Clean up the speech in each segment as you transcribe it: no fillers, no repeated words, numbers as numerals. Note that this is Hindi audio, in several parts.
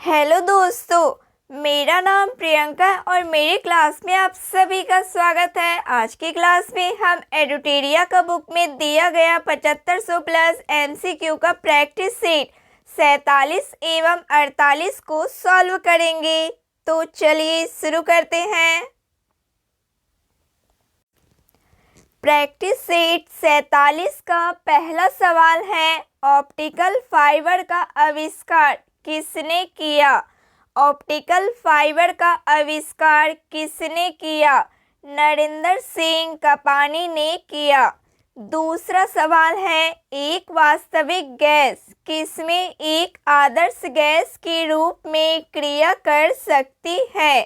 हेलो दोस्तों, मेरा नाम प्रियंका और मेरी क्लास में आप सभी का स्वागत है। आज की क्लास में हम एडुटेरिया का बुक में दिया गया 7500 प्लस एमसीक्यू का प्रैक्टिस सेट 47 एवं 48 को सॉल्व करेंगे। तो चलिए शुरू करते हैं। प्रैक्टिस सेट 47 का पहला सवाल है, ऑप्टिकल फाइबर का आविष्कार किसने किया? ऑप्टिकल फाइबर का आविष्कार किसने किया? नरेंद्र सिंह कपानी ने किया। दूसरा सवाल है, एक वास्तविक गैस किसमें एक आदर्श गैस के रूप में क्रिया कर सकती है?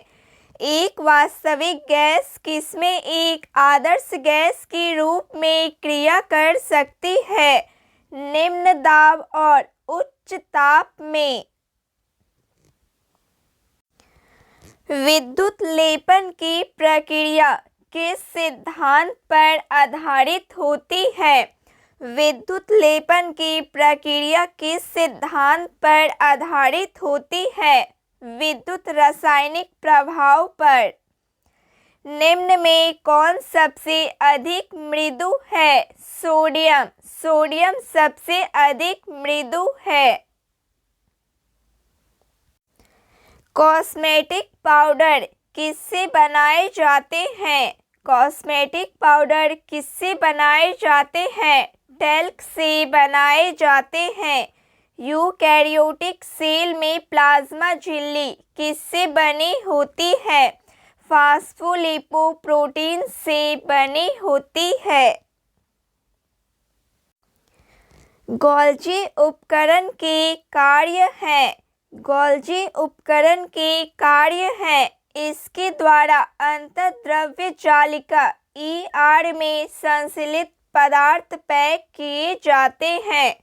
एक वास्तविक गैस किसमें एक आदर्श गैस के रूप में क्रिया कर सकती है? निम्न दाब और उच्च ताप में। विद्युत लेपन की प्रक्रिया किस सिद्धांत पर आधारित होती है? विद्युत लेपन की प्रक्रिया किस सिद्धांत पर आधारित होती है? विद्युत रासायनिक प्रभाव पर। निम्न में कौन सबसे अधिक मृदु है? सोडियम। सोडियम सबसे अधिक मृदु है। कॉस्मेटिक पाउडर किससे बनाए जाते हैं? कॉस्मेटिक पाउडर किससे बनाए जाते हैं? टैल्क से बनाए जाते हैं। यूकैरियोटिक सेल में प्लाज्मा झिल्ली किससे बनी होती है? फास्फोलिपोप्रोटीन से बनी होती है। गोल्जी उपकरण के कार्य हैं। गोल्जी उपकरण के कार्य हैं, इसके द्वारा अंतर्द्रव्य जालिका ईआर में संश्लेषित पदार्थ पैक किए जाते हैं।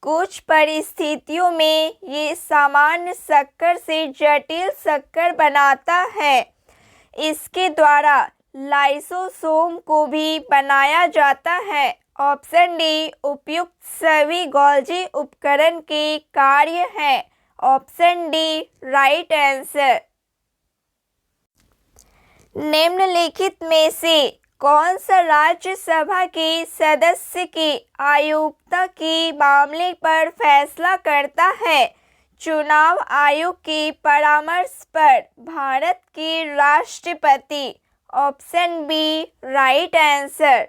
कुछ परिस्थितियों में ये सामान्य शक्कर से जटिल शक्कर बनाता है। इसके द्वारा लाइसोसोम को भी बनाया जाता है। ऑप्शन डी उपयुक्त सभी गोल्जी उपकरण के कार्य हैं। Option D right answer. निम्नलिखित में से कौन सा राज्यसभा के सदस्य की अयोग्यता के मामले पर फैसला करता है? चुनाव आयोग के परामर्श पर भारत के राष्ट्रपति। Option B right answer.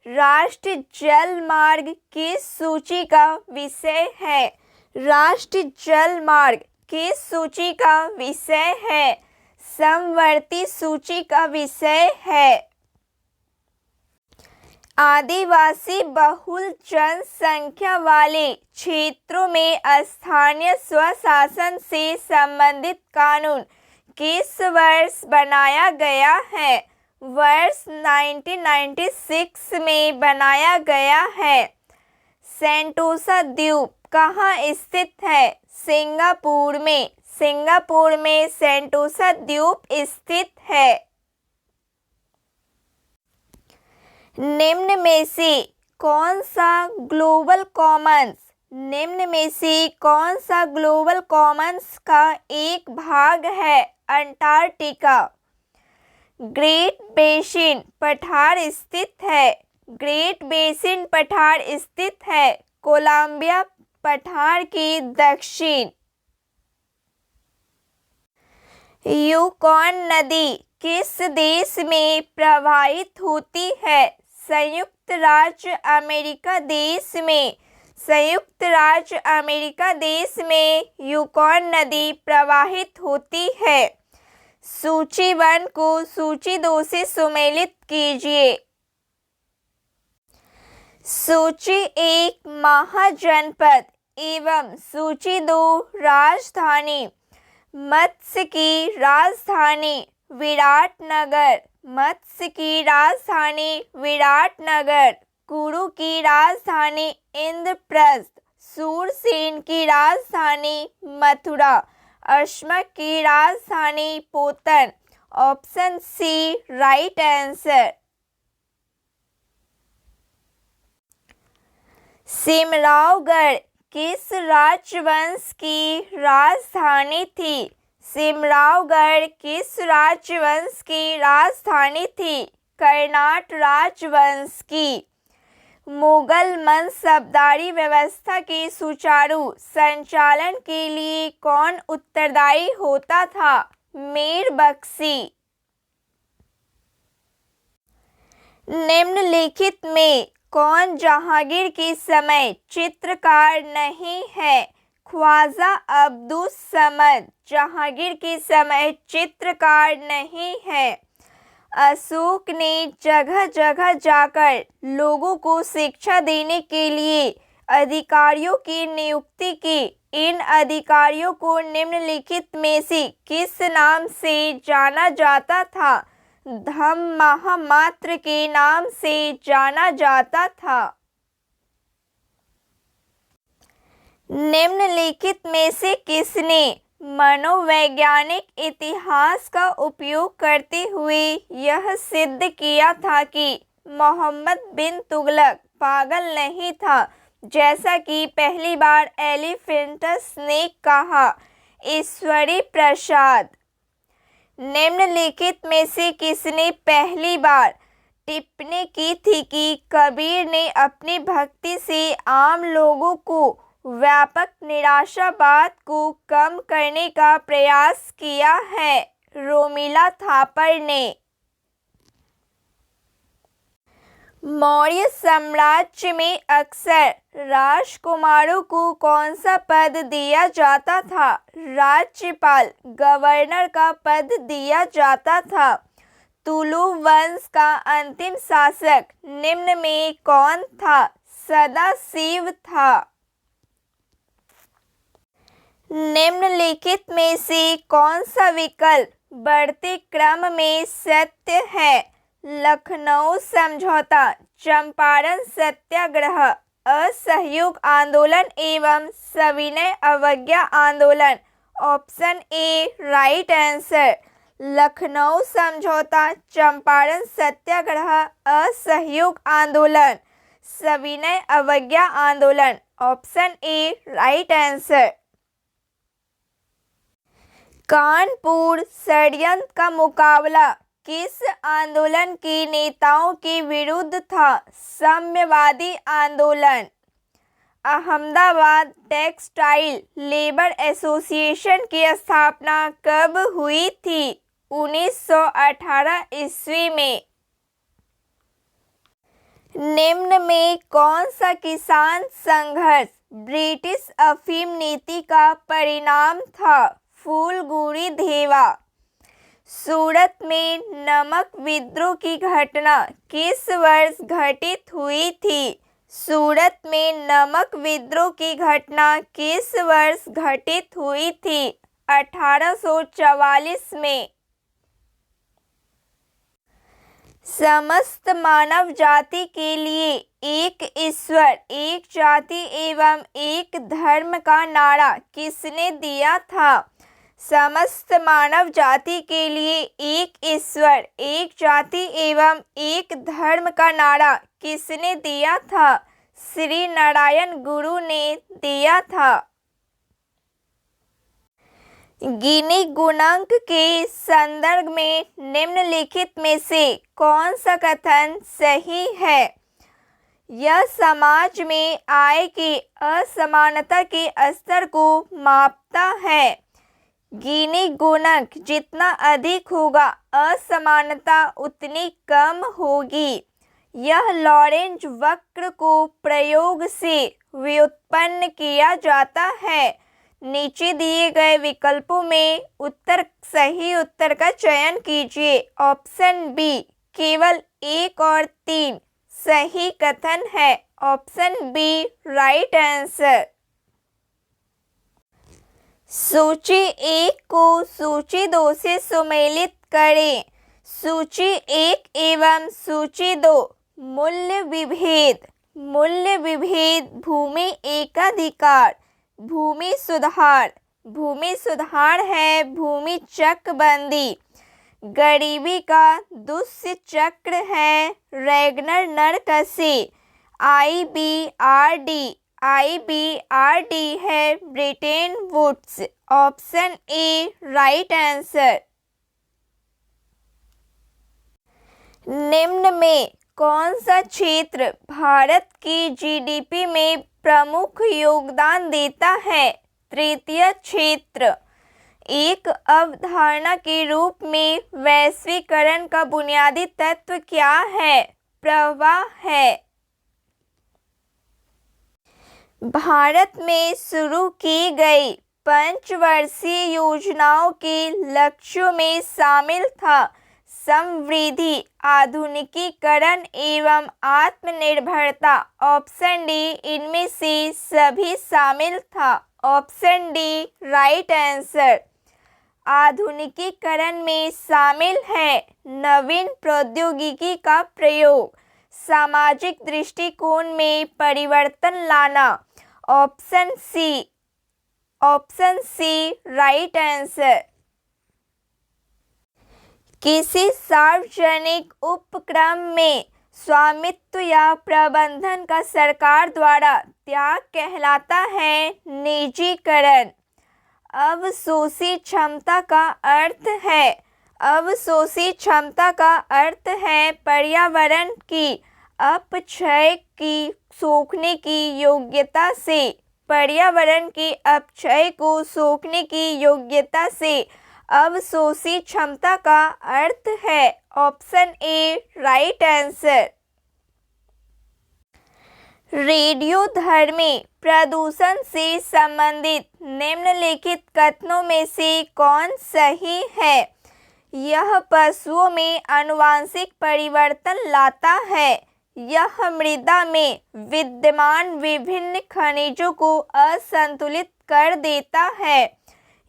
राष्ट्रीय जल मार्ग किस सूची का विषय है? राष्ट्रीय जल मार्ग किस सूची का विषय है? समवर्ती सूची का विषय है। आदिवासी बहुल जनसंख्या वाले क्षेत्रों में स्थानीय स्वशासन से संबंधित कानून किस वर्ष बनाया गया है? वर्ष 1996 में बनाया गया है। सेंटोसा द्वीप कहाँ स्थित है? सिंगापुर में। सिंगापुर में सेंटोसा द्वीप स्थित है। निम्न में से कौन सा ग्लोबल कॉमन्स निम्न में से कौन सा ग्लोबल कॉमन्स का एक भाग है? अंटार्कटिका। ग्रेट बेसिन पठार स्थित है। ग्रेट बेसिन पठार स्थित है कोलंबिया पठार के दक्षिण। यूकॉन नदी किस देश में प्रवाहित होती है? संयुक्त राज्य अमेरिका देश में। संयुक्त राज्य अमेरिका देश में यूकॉन नदी प्रवाहित होती है। सूची 1 को सूची 2 से सुमेलित कीजिए। सूची 1 महाजनपद एवं सूची 2 राजधानी। मत्स्य की राजधानी विराटनगर। मत्स्य की राजधानी विराटनगर। कुरु की राजधानी इंद्रप्रस्थ। सूरसेन की राजधानी मथुरा। अश्मक की राजधानी Potan. Option C right answer. Simraongarh किस राजवंश की राजधानी थी? सिमरावगढ़ किस राजवंश की राजधानी थी? कर्नाट राजवंश की। मुगल मनसबदारी व्यवस्था के सुचारू संचालन के लिए कौन उत्तरदायी होता था? मीर बख्शी। निम्नलिखित में कौन जहांगीर के समय चित्रकार नहीं है? ख्वाजा अब्दुस समद जहांगीर के समय चित्रकार नहीं है। अशोक ने जगह जगह जाकर लोगों को शिक्षा देने के लिए अधिकारियों की नियुक्ति की। इन अधिकारियों को निम्नलिखित में से किस नाम से जाना जाता था? धम्म महामात्र के नाम से जाना जाता था। निम्नलिखित में से किसने मनोवैज्ञानिक इतिहास का उपयोग करते हुए यह सिद्ध किया था कि मोहम्मद बिन तुगलक पागल नहीं था, जैसा कि पहली बार एलिफेंटस ने कहा? ईश्वरी प्रसाद। निम्नलिखित में से किसने पहली बार टिप्पणी की थी कि कबीर ने अपनी भक्ति से आम लोगों को व्यापक निराशावाद को कम करने का प्रयास किया है? रोमिला थापर ने। मौर्य साम्राज्य में अक्सर राजकुमारों को कौन सा पद दिया जाता था? राज्यपाल, गवर्नर का पद दिया जाता था। तुलु वंश का अंतिम शासक निम्न में कौन था? सदाशिव था। निम्नलिखित में से कौन सा विकल्प बढ़ते क्रम में सत्य है? लखनऊ समझौता, चंपारण सत्याग्रह, असहयोग आंदोलन एवं सविनय अवज्ञा आंदोलन। Option A right answer. Lucknow समझौता, चंपारण सत्याग्रह, असहयोग आंदोलन, सविनय अवज्ञा आंदोलन। Option A right answer. Kanpur षड्यंत्र का मुकाबला किस आंदोलन के नेताओं के विरुद्ध था? साम्यवादी आंदोलन। अहमदाबाद टेक्सटाइल लेबर एसोसिएशन की स्थापना कब हुई थी? 1918 ईस्वी में। निम्न में कौन सा किसान संघर्ष ब्रिटिश अफीम नीति का परिणाम था? फूलगुड़ी धेवा। सूरत में नमक विद्रोह की घटना किस वर्ष घटित हुई थी? सूरत में नमक विद्रोह की घटना किस वर्ष घटित हुई थी? 1844 में। समस्त मानव जाति के लिए एक ईश्वर, एक जाति एवं एक धर्म का नारा किसने दिया था? समस्त मानव जाति के लिए एक ईश्वर, एक जाति एवं एक धर्म का नारा किसने दिया था? श्री नारायण गुरु ने दिया था। गिनी गुणांक के संदर्भ में निम्नलिखित में से कौन सा कथन सही है? यह समाज में आय की असमानता के स्तर को मापता है। गिनी गुणांक जितना अधिक होगा, असमानता उतनी कम होगी। यह लॉरेंज वक्र को प्रयोग से व्युत्पन्न किया जाता है। नीचे दिए गए विकल्पों में सही उत्तर का चयन कीजिए। ऑप्शन बी केवल 1 और 3 सही कथन है। Option B right answer. सूची 1 को सूची 2 से सुमेलित करें। सूची 1 एवं सूची 2। मूल्य विभेद। मूल्य विभेद भूमि एकाधिकार, भूमि सुधार। भूमि सुधार है भूमि चकबंदी। गरीबी का दुष्य चक्र है रैगनर नरकसी। IBRD IBRD है Bretton Woods. Option A right answer. निम्न में कौन सा क्षेत्र भारत की GDP में प्रमुख योगदान देता है? तृतीय क्षेत्र। एक अवधारणा के रूप में वैश्वीकरण का बुनियादी तत्व क्या है? प्रवाह है। भारत में शुरू की गई पंचवर्षीय योजनाओं के लक्ष्यों में शामिल था समृद्धि, आधुनिकीकरण एवं आत्मनिर्भरता। ऑप्शन डी इनमें से सभी शामिल था। Option D right answer. आधुनिकीकरण में शामिल है नवीन प्रौद्योगिकी का प्रयोग, सामाजिक दृष्टिकोण में परिवर्तन लाना। Option C right answer. किसी सार्वजनिक उपक्रम में स्वामित्व या प्रबंधन का सरकार द्वारा त्याग कहलाता है निजीकरण। अवशोषी क्षमता का अर्थ है पर्यावरण की अपक्षय की सोखने की योग्यता से। पर्यावरण के अपक्षय को सोखने की योग्यता से अवशोषी क्षमता का अर्थ है। Option A right answer. रेडियोधर्मी प्रदूषण से संबंधित निम्नलिखित कथनों में से कौन सही है? यह पशुओं में आनुवंशिक परिवर्तन लाता है। यह मृदा में विद्यमान विभिन्न खनिजों को असंतुलित कर देता है।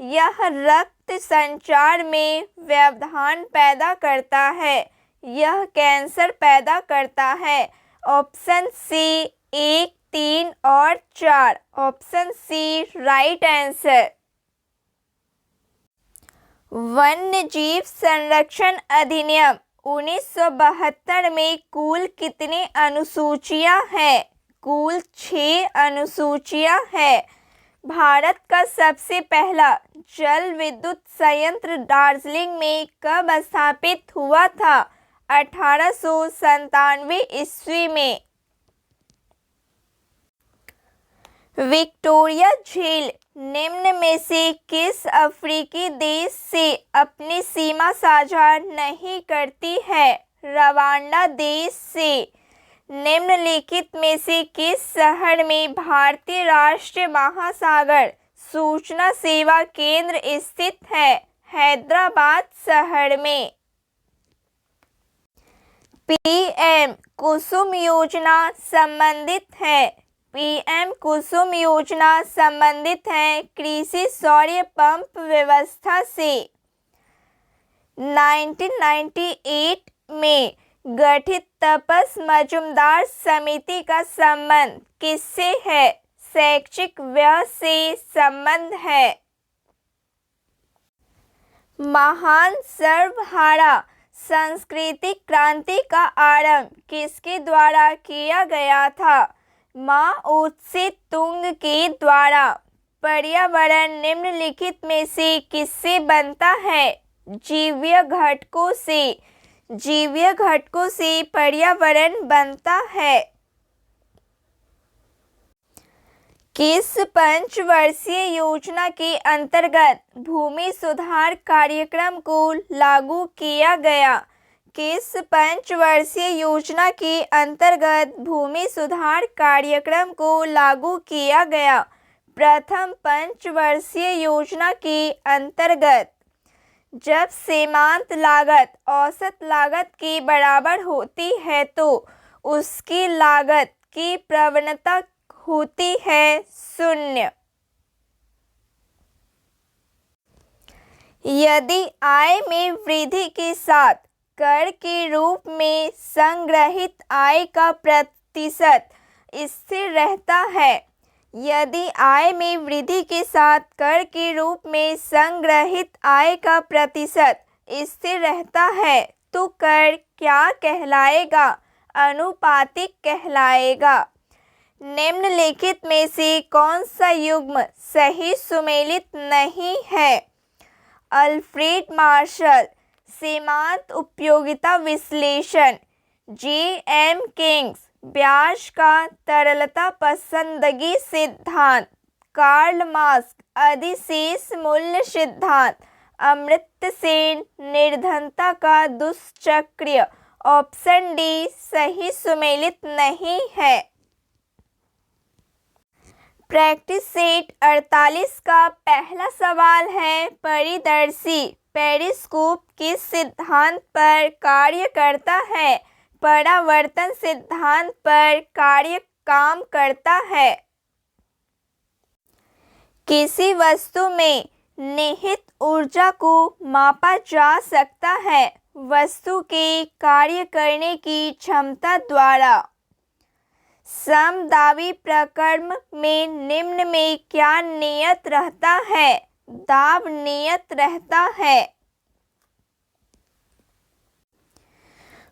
यह रक्त संचार में व्यवधान पैदा करता है। यह कैंसर पैदा करता है। ऑप्शन सी 1, 3 और 4। Option C right answer. वन्य जीव संरक्षण अधिनियम 1972 में कुल कितनी अनुसूचियां हैं? कुल 6 अनुसूचियां हैं। भारत का सबसे पहला जल विद्युत संयंत्र दार्जिलिंग में कब स्थापित हुआ था? 1897 ईस्वी में। विक्टोरिया झील निम्न में से किस अफ्रीकी देश से अपनी सीमा साझा नहीं करती है? रवांडा देश से। निम्नलिखित में से किस शहर में भारतीय राष्ट्रीय महासागर सूचना सेवा केंद्र स्थित है? हैदराबाद शहर में। पीएम कुसुम योजना संबंधित है। पीएम कुसुम योजना संबंधित है कृषि सौर पंप व्यवस्था से। 1998 में गठित तपस मजूमदार समिति का संबंध किससे है? शैक्षिक व्यय से संबंध है। महान सर्वहारा सांस्कृतिक क्रांति का आरंभ किसके द्वारा किया गया था? माओ त्से तुंग के द्वारा। पर्यावरण निम्नलिखित में से किससे बनता है? जीवीय घटकों से। जीवीय घटकों से पर्यावरण बनता है। किस पंचवर्षीय योजना के अंतर्गत भूमि सुधार कार्यक्रम को लागू किया गया? किस पंचवर्षीय योजना के अंतर्गत भूमि सुधार कार्यक्रम को लागू किया गया? प्रथम पंचवर्षीय योजना के अंतर्गत। जब सीमांत लागत औसत लागत के बराबर होती है तो उसकी लागत की प्रवणता होती है 0। यदि आय में वृद्धि के साथ कर के रूप में संग्रहित आय का प्रतिशत स्थिर रहता है। यदि आय में वृद्धि के साथ कर के रूप में संग्रहित आय का प्रतिशत स्थिर रहता है तो कर क्या कहलाएगा? अनुपातिक कहलाएगा। निम्नलिखित में से कौन सा युग्म सही सुमेलित नहीं है? अल्फ्रेड मार्शल, सीमांत उपयोगिता विश्लेषण, जे.एम. किंग्स, ब्याज का तरलता पसंदगी सिद्धांत, कार्ल मार्क्स, अधिशेष मूल्य सिद्धांत, अमर्त्य सेन, निर्धनता का दुष्चक्र। ऑप्शन डी सही सुमेलित नहीं है। प्रैक्टिस सेट 48 का पहला सवाल है, परिदर्शी पेरिस्कोप किस सिद्धांत पर कार्य करता है? परावर्तन सिद्धांत पर काम करता है। किसी वस्तु में निहित ऊर्जा को मापा जा सकता है वस्तु के कार्य करने की क्षमता द्वारा। समदाबी प्रक्रम में निम्न में क्या नियत रहता है? दाब नियत रहता है।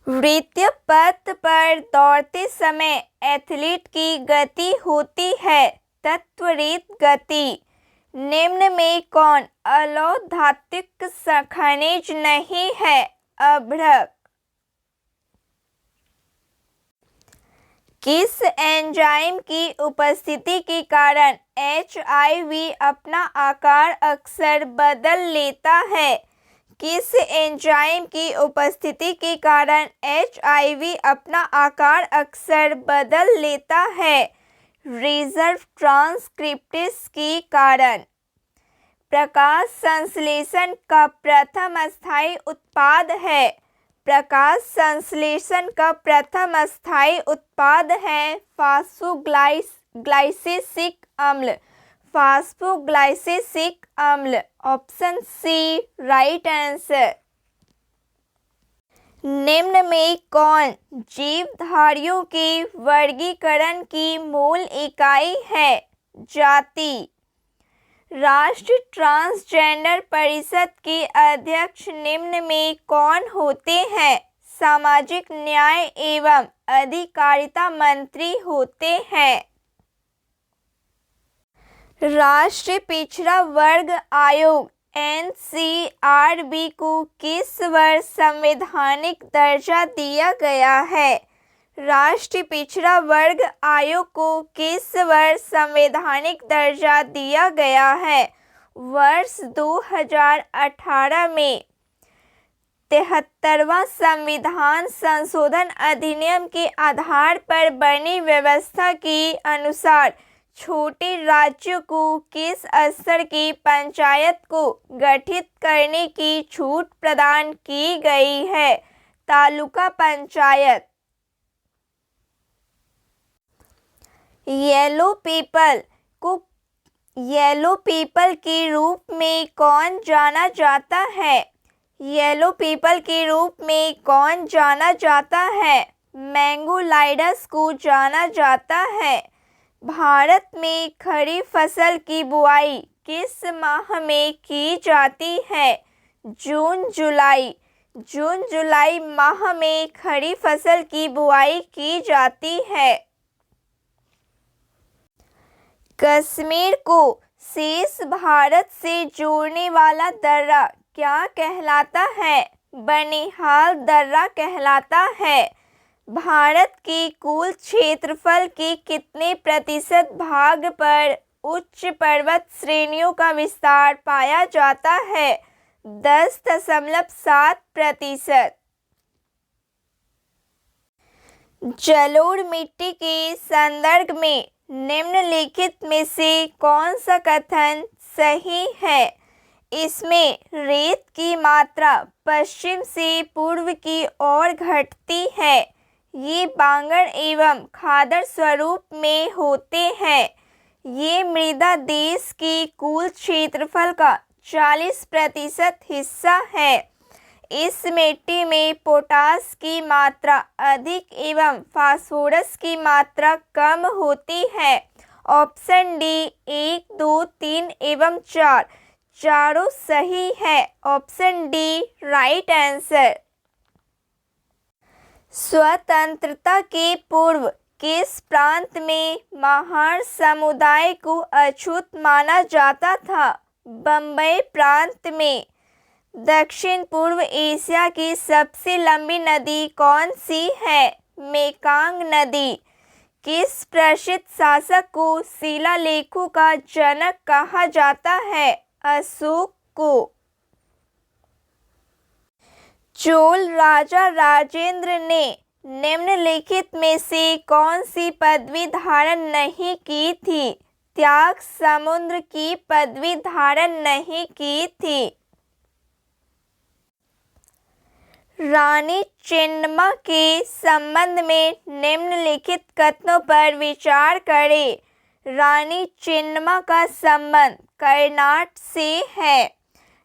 वृत्तीय पथ पर दौड़ते समय एथलीट की गति होती है तत्वरित गति। निम्न में कौन अलौह-धात्विक खनिज नहीं है? अभ्रक। किस एंजाइम की उपस्थिति के कारण HIV अपना आकार अक्सर बदल लेता है? किस एंजाइम की उपस्थिति के कारण HIV अपना आकार अक्सर बदल लेता है? रिजर्व ट्रांसक्रिप्टेज के कारण। प्रकाश संश्लेषण का प्रथम स्थायी उत्पाद है। प्रकाश संश्लेषण का प्रथम स्थायी उत्पाद है फास्फोग्लाइसिक अम्ल। फास्फोग्लाइसिक अम्ल। Option C right answer. निम्न में कौन जीवधारियों के वर्गीकरण की मूल इकाई है? जाति। राष्ट्रीय ट्रांसजेंडर परिषद के अध्यक्ष निम्न में कौन होते हैं? सामाजिक न्याय एवं अधिकारिता मंत्री होते हैं। राष्ट्रीय पिछड़ा वर्ग आयोग NCRB को किस वर्ष संवैधानिक दर्जा दिया गया है? राष्ट्रीय पिछड़ा वर्ग आयोग को किस वर्ष संवैधानिक दर्जा दिया गया है? वर्ष 2018 में। 73वां संविधान संशोधन अधिनियम के आधार पर बनी व्यवस्था के अनुसार छोटे राज्यों को किस स्तर की पंचायत को गठित करने की छूट प्रदान की गई है? तालुका पंचायत। येलो पीपल के रूप में कौन जाना जाता है? येलो पीपल के रूप में कौन जाना जाता है? मैंगोलाइडस को जाना जाता है। भारत में खरीफ फसल की बुआई किस माह में की जाती है? जून जुलाई। जून जुलाई माह में खरीफ फसल की बुआई की जाती है। कश्मीर को शेष भारत से जोड़ने वाला दर्रा क्या कहलाता है? बनिहाल दर्रा कहलाता है। भारत के कुल क्षेत्रफल के कितने प्रतिशत भाग पर उच्च पर्वत श्रेणियों का विस्तार पाया जाता है? 10.7%। जलोढ़ मिट्टी के संदर्भ में निम्नलिखित में से कौन सा कथन सही है? इसमें रेत की मात्रा पश्चिम से पूर्व की ओर घटती है। ये बांगर एवं खादर स्वरूप में होते हैं। ये मृदा देश के कुल क्षेत्रफल का 40% हिस्सा है। इस मिट्टी में पोटास की मात्रा अधिक एवं फास्फोरस की मात्रा कम होती है। ऑप्शन डी 1, 2, 3 एवं 4 चारों सही है। Option D right answer. स्वतंत्रता के पूर्व किस प्रांत में महार समुदाय को अछूत माना जाता था? बम्बई प्रांत में। दक्षिण पूर्व एशिया की सबसे लंबी नदी कौन सी है? मेकांग नदी। किस प्रसिद्ध शासक को शिलालेखों का जनक कहा जाता है? अशोक को। चोल राजा राजेंद्र ने निम्नलिखित में से कौन सी पदवी धारण नहीं की थी? त्याग समुद्र की पदवी धारण नहीं की थी। रानी चेन्नम्मा के संबंध में निम्नलिखित कथनों पर विचार करें। रानी चेन्नम्मा का संबंध कर्नाटक से है।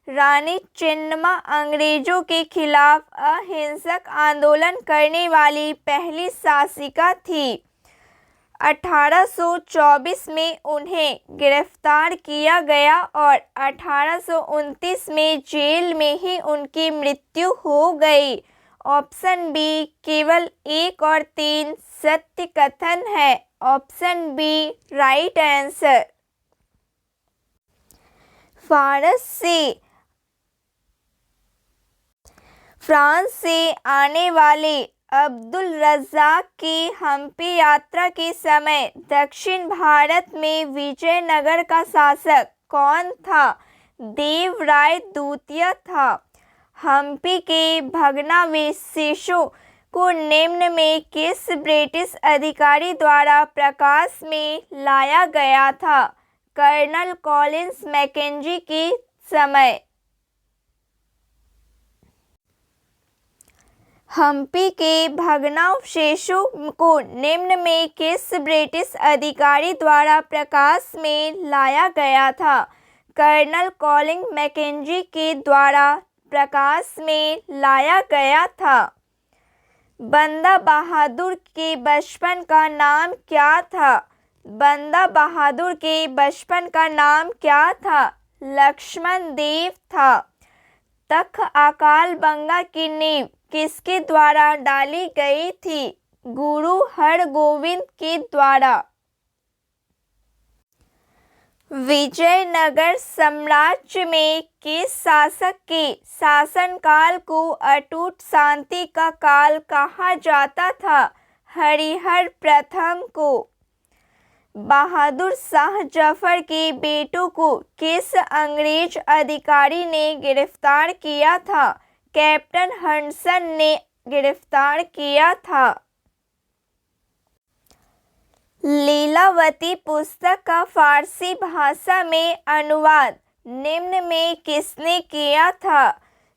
रानी चेन्नम्मा अंग्रेजों के खिलाफ अहिंसक आंदोलन करने वाली पहली शासिका थी। 1824 में उन्हें गिरफ्तार किया गया और 1829 में जेल में ही उनकी मृत्यु हो गई। ऑप्शन बी केवल 1 और 3 सत्य कथन है। Option B right answer. France से आने वाले अब्दुल रज़ाक की हम्पी यात्रा के समय दक्षिण भारत में विजयनगर का शासक कौन था? देवराय द्वितीय था। हम्पी के भग्नावशेषों को निम्न में किस ब्रिटिश अधिकारी द्वारा प्रकाश में लाया गया था? कर्नल कॉलिंस मैकेंजी के समय। हम्पी के भग्नावशेषों को निम्न में किस ब्रिटिश अधिकारी द्वारा प्रकाश में लाया गया था? कर्नल कॉलिंस मैकेंजी के द्वारा प्रकाश में लाया गया था। बंदा बहादुर के बचपन का नाम क्या था? बंदा बहादुर के बचपन का नाम क्या था? लक्ष्मण देव था। तख्त अकालबंगा की नींव किसके द्वारा डाली गई थी? गुरु हरगोविंद के द्वारा। विजयनगर साम्राज्य में किस शासक के शासनकाल को अटूट शांति का काल कहा जाता था? हरिहर प्रथम को। बहादुर शाह जफर के बेटों को किस अंग्रेज अधिकारी ने गिरफ्तार किया था? कैप्टन हडसन ने गिरफ्तार किया था। लीलावती पुस्तक का फारसी भाषा में अनुवाद निम्न में किसने किया था?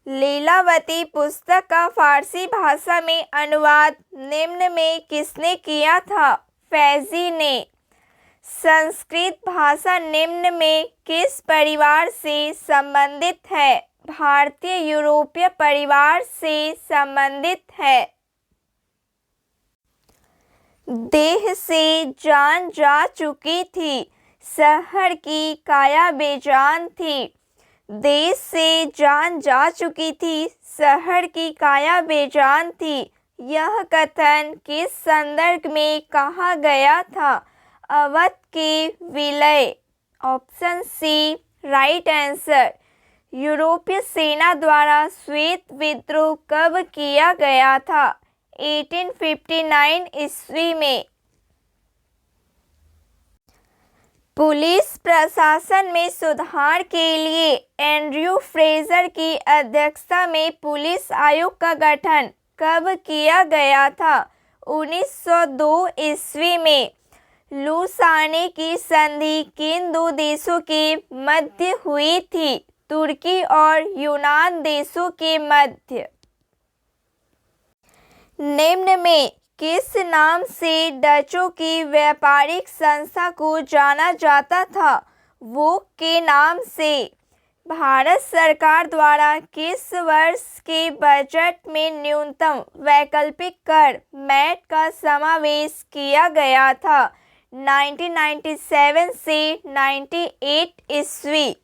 लीलावती पुस्तक का फारसी भाषा में अनुवाद निम्न में किसने किया था? फैजी ने। संस्कृत भाषा निम्न में किस परिवार से संबंधित है? भारतीय यूरोपीय परिवार से संबंधित है। देह से जान जा चुकी थी, शहर की काया बेजान थी। देश से जान जा चुकी थी, शहर की काया बेजान थी। यह कथन किस संदर्भ में कहा गया था? अवध के विलय। Option C right answer. यूरोपीय सेना द्वारा श्वेत विद्रोह कब किया गया था? 1859 ईस्वी में। पुलिस प्रशासन में सुधार के लिए एंड्रयू फ्रेजर की अध्यक्षता में पुलिस आयोग का गठन कब किया गया था? 1902 ईस्वी में। लूसाने की संधि किन दो देशों के मध्य हुई थी? तुर्की और यूनान देशों के मध्य। निम्न में किस नाम से डचों की व्यापारिक संस्था को जाना जाता था? वोक के नाम से। भारत सरकार द्वारा किस वर्ष के बजट में न्यूनतम वैकल्पिक कर मैट का समावेश किया गया था? 1997 से 98 ईस्वी।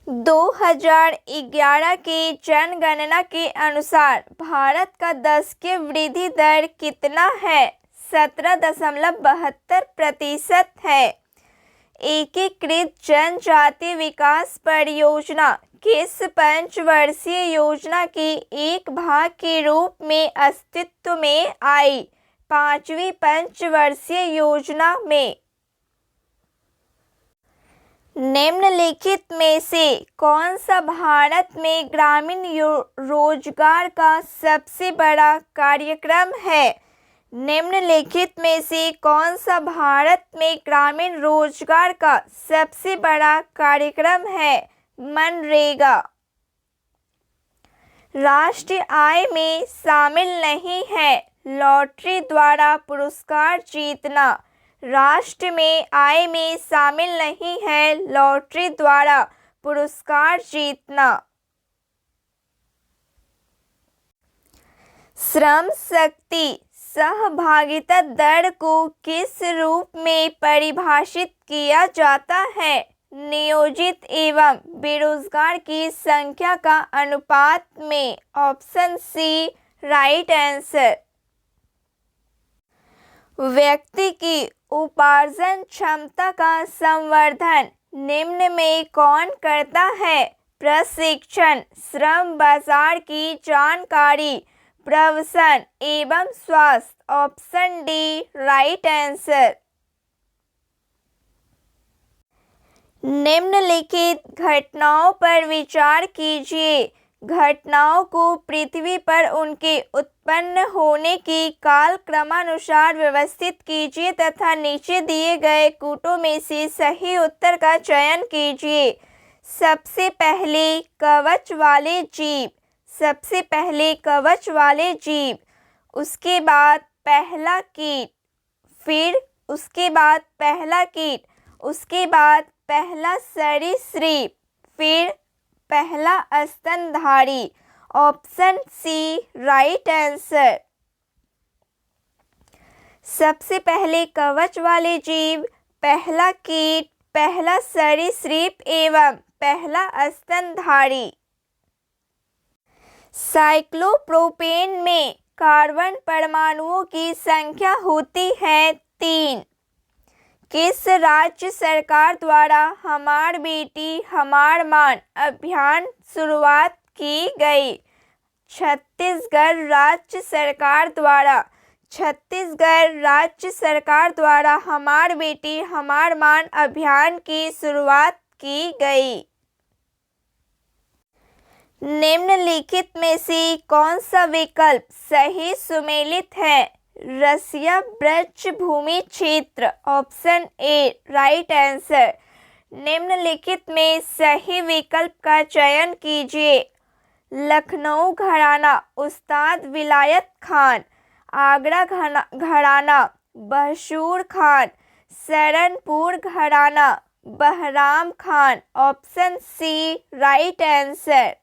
2011 की जनगणना के अनुसार भारत का दशकीय वृद्धि दर कितना है? 17.72% है। एकीकृत जनजातीय विकास परियोजना किस पंचवर्षीय योजना के एक भाग के रूप में अस्तित्व में आई? 5वीं पंचवर्षीय योजना में। निम्नलिखित में से कौन सा भारत में ग्रामीण रोजगार का सबसे बड़ा कार्यक्रम है? निम्नलिखित में से कौन सा भारत में ग्रामीण रोजगार का सबसे बड़ा कार्यक्रम है? मनरेगा। राष्ट्रीय आय में शामिल नहीं है लॉटरी द्वारा पुरस्कार जीतना। राष्ट्र में आय में शामिल नहीं है लॉटरी द्वारा पुरस्कार जीतना। श्रम शक्ति सहभागिता दर को किस रूप में परिभाषित किया जाता है? नियोजित एवं बेरोजगार की संख्या का अनुपात में। Option C right answer. व्यक्ति की उपार्जन क्षमता का संवर्धन निम्न में कौन करता है? प्रशिक्षण, श्रम बाजार की जानकारी, प्रवसन एवं स्वास्थ्य। Option D right answer. निम्नलिखित घटनाओं पर विचार कीजिए। घटनाओं को पृथ्वी पर उनके उत्पन्न होने की काल क्रमानुसार व्यवस्थित कीजिए तथा नीचे दिए गए कूटों में से सही उत्तर का चयन कीजिए। सबसे पहले कवच वाले जीव। सबसे पहले कवच वाले जीव, उसके बाद पहला कीट, फिर उसके बाद पहला कीट, उसके बाद पहला सरीसृप, फिर पहला स्तनधारी। Option C right answer. सबसे पहले कवच वाले जीव, पहला कीट, पहला सरीसृप एवं पहला स्तनधारी। साइक्लोप्रोपेन में कार्बन परमाणुओं की संख्या होती है 3। किस राज्य सरकार द्वारा हमार बेटी हमार मान अभियान शुरुआत की गई? छत्तीसगढ़ राज्य सरकार द्वारा। छत्तीसगढ़ राज्य सरकार द्वारा हमार बेटी हमार मान अभियान की शुरुआत की गई। निम्नलिखित में से कौन सा विकल्प सही सुमेलित है? रसिया ब्रजभूमि क्षेत्र। Option A right answer. निम्नलिखित में सही विकल्प का चयन कीजिए। लखनऊ घराना उस्ताद विलायत खान, आगरा घराना बहशूर खान, सहारनपुर घराना Bahram Khan. Option C right answer.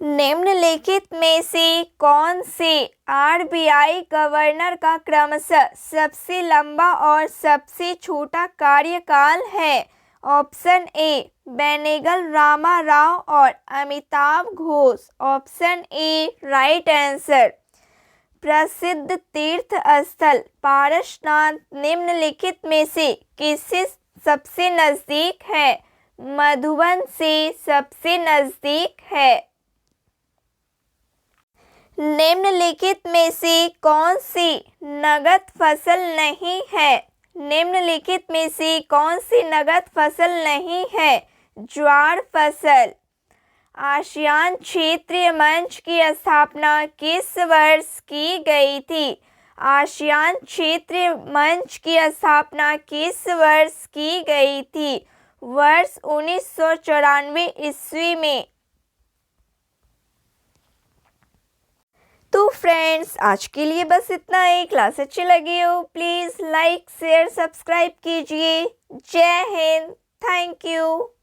निम्नलिखित में से कौन से आरबीआई गवर्नर का क्रमशः सबसे लंबा और सबसे छोटा कार्यकाल है? ऑप्शन ए बेनेगल रामा राव और Amitabh Ghosh. Option A right answer. प्रसिद्ध तीर्थ स्थल पारसनाथ निम्नलिखित में से किससे सबसे नजदीक है? मधुबन से सबसे नजदीक है। निम्नलिखित में से कौन सी नगद फसल नहीं है? निम्नलिखित में से कौन सी नगद फसल नहीं है? ज्वार फसल। आसियान क्षेत्रीय मंच की स्थापना किस वर्ष की गई थी? आसियान क्षेत्रीय मंच की स्थापना किस वर्ष की गई थी? वर्ष 1994 ईस्वी में। तो फ्रेंड्स, आज के लिए बस इतना ही। क्लास अच्छी लगी हो प्लीज़ लाइक शेयर सब्सक्राइब कीजिए। जय हिंद। Thank you.